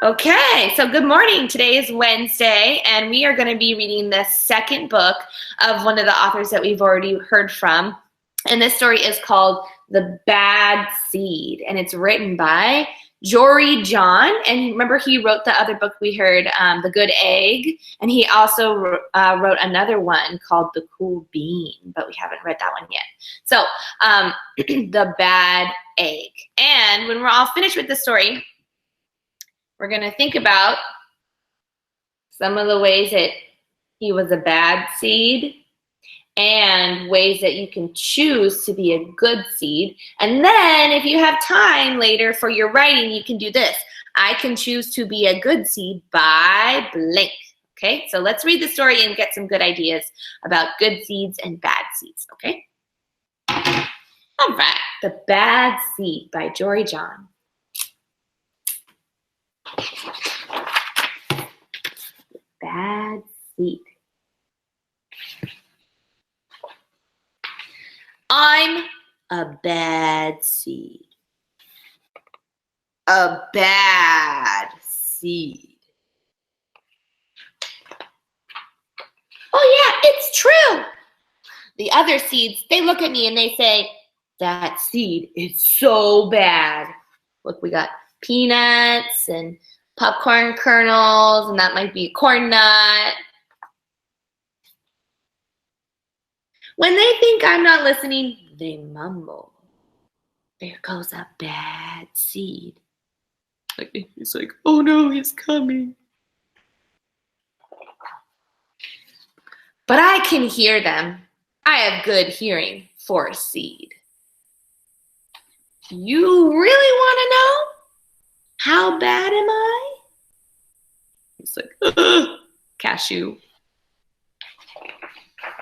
Okay, so good morning. Today is Wednesday, and we are going to be reading the second book of one of the authors that we've already heard from. And this story is called The Bad Seed, and it's written by Jory John. And remember, he wrote the other book we heard, The Good Egg, and he also wrote another one called The Cool Bean, but we haven't read that one yet. So, The Bad Egg. And when we're all finished with the story, we're going to think about some of the ways that he was a bad seed and ways that you can choose to be a good seed. And then if you have time later for your writing, you can do this. I can choose to be a good seed by blank. Okay, so let's read the story and get some good ideas about good seeds and bad seeds. Okay? All right, The Bad Seed by Jory John. Bad seed. I'm a bad seed. A bad seed. Oh yeah, it's true. The other seeds, they look at me and they say, that seed is so bad. Look, we got peanuts and popcorn kernels, and that might be a corn nut. When they think I'm not listening, they mumble. There goes a bad seed. He's like, oh no, he's coming. But I can hear them. I have good hearing for a seed. You really want to know? How bad am I? He's like, cashew.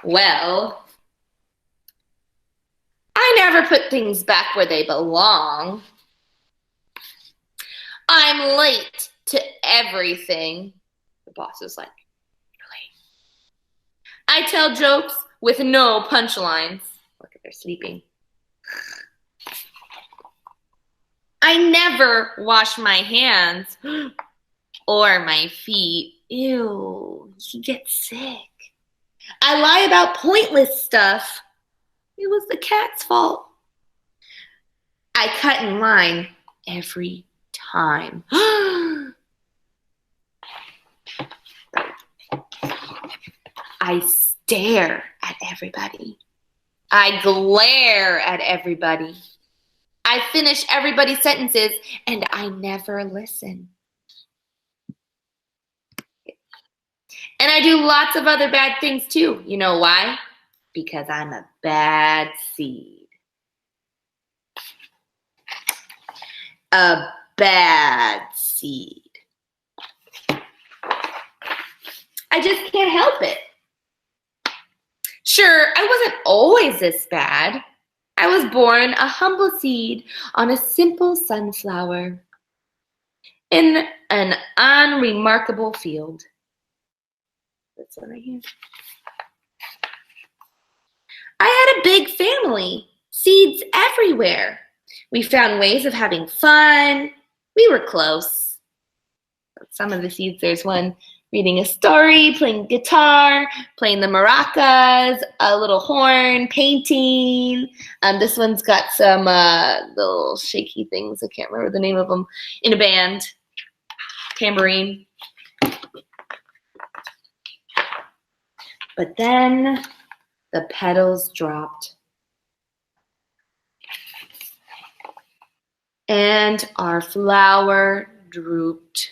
Well, I never put things back where they belong. I'm late to everything. The boss is like, you're late. I tell jokes with no punchlines. Look, they're sleeping. I never wash my hands or my feet. Ew, you get sick. I lie about pointless stuff. It was the cat's fault. I cut in line every time. I stare at everybody. I glare at everybody. I finish everybody's sentences, and I never listen. And I do lots of other bad things too. You know why? Because I'm a bad seed. A bad seed. I just can't help it. Sure, I wasn't always this bad. I was born a humble seed on a simple sunflower in an unremarkable field. That's what I hear. I had a big family, seeds everywhere. We found ways of having fun. We were close. Some of the seeds, there's one reading a story, playing guitar, playing the maracas, a little horn, painting. This one's got some little shaky things. I can't remember the name of them. In a band, tambourine. But then the petals dropped. And our flower drooped.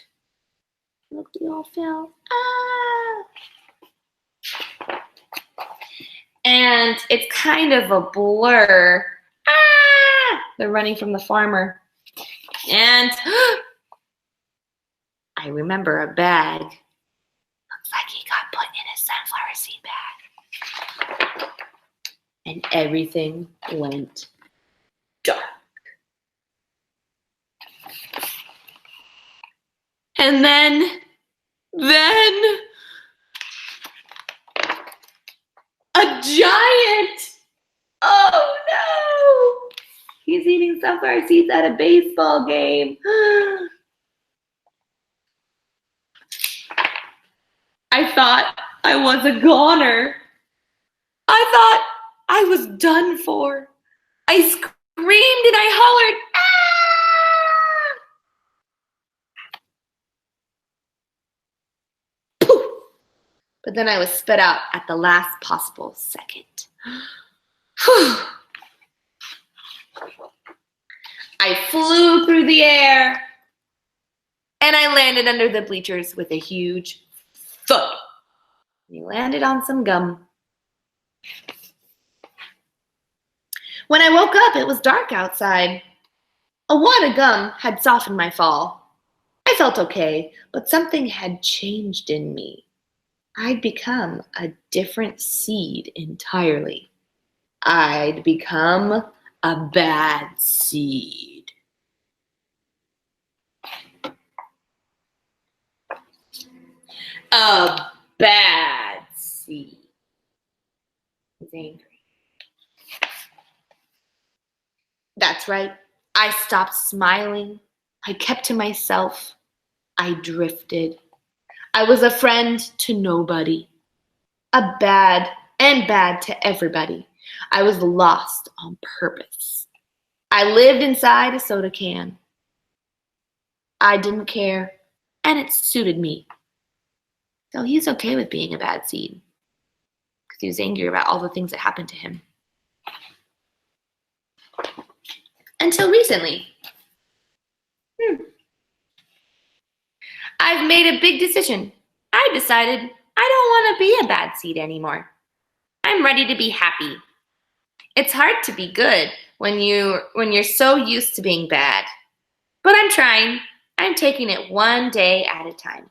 Look, we all fell. Ah! And it's kind of a blur. Ah! They're running from the farmer. And I remember a bag. Looks like he got put in his sunflower seed bag. And everything went dark. And then a giant. Oh no! He's eating sunflower seeds at a baseball game. thought I was a goner. I thought I was done for. I screamed and I hollered, "Ah!" Poof! But then I was spit out at the last possible second. I flew through the air and I landed under the bleachers with a huge thud. He landed on some gum. When I woke up, it was dark outside. A wad of gum had softened my fall. I felt okay, but something had changed in me. I'd become a different seed entirely. I'd become a bad seed. A bad seed. He's angry. That's right. I stopped smiling. I kept to myself. I drifted. I was a friend to nobody. A bad to everybody. I was lost on purpose. I lived inside a soda can. I didn't care, and it suited me. So he's okay with being a bad seed because he was angry about all the things that happened to him. Until recently. I've made a big decision. I decided I don't want to be a bad seed anymore. I'm ready to be happy. It's hard to be good when you're so used to being bad. But I'm trying. I'm taking it one day at a time.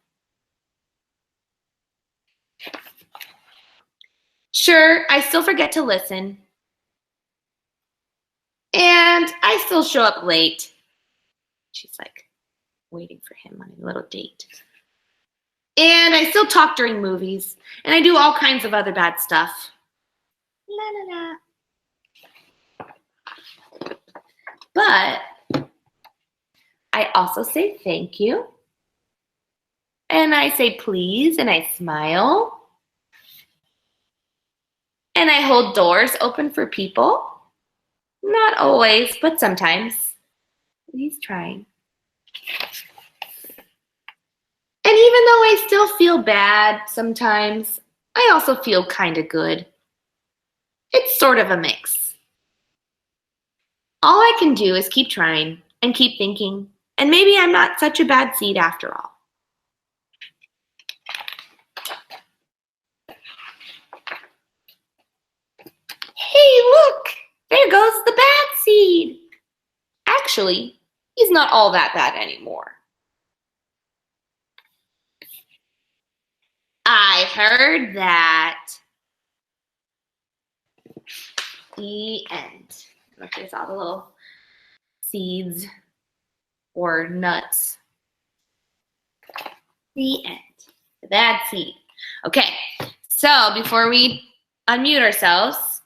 Sure, I still forget to listen. And I still show up late. She's like waiting for him on a little date. And I still talk during movies. And I do all kinds of other bad stuff. La la la. But I also say thank you. And I say please, and I smile. And I hold doors open for people. Not always, but sometimes. He's trying. And even though I still feel bad sometimes, I also feel kind of good. It's sort of a mix. All I can do is keep trying and keep thinking, and maybe I'm not such a bad seed after all. Hey, look! There goes the bad seed. Actually, he's not all that bad anymore. I heard that. The end. Look, there's all the little seeds or nuts. The end. The bad seed. Okay, so before we unmute ourselves,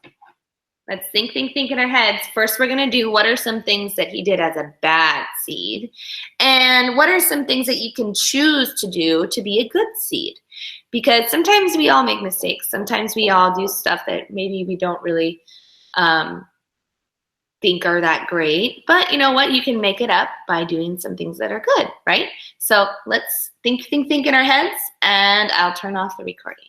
let's think in our heads. First, we're going to do what are some things that he did as a bad seed, and what are some things that you can choose to do to be a good seed. Because sometimes we all make mistakes. Sometimes we all do stuff that maybe we don't really think are that great. But you know what? You can make it up by doing some things that are good, right? So let's think in our heads, and I'll turn off the recording.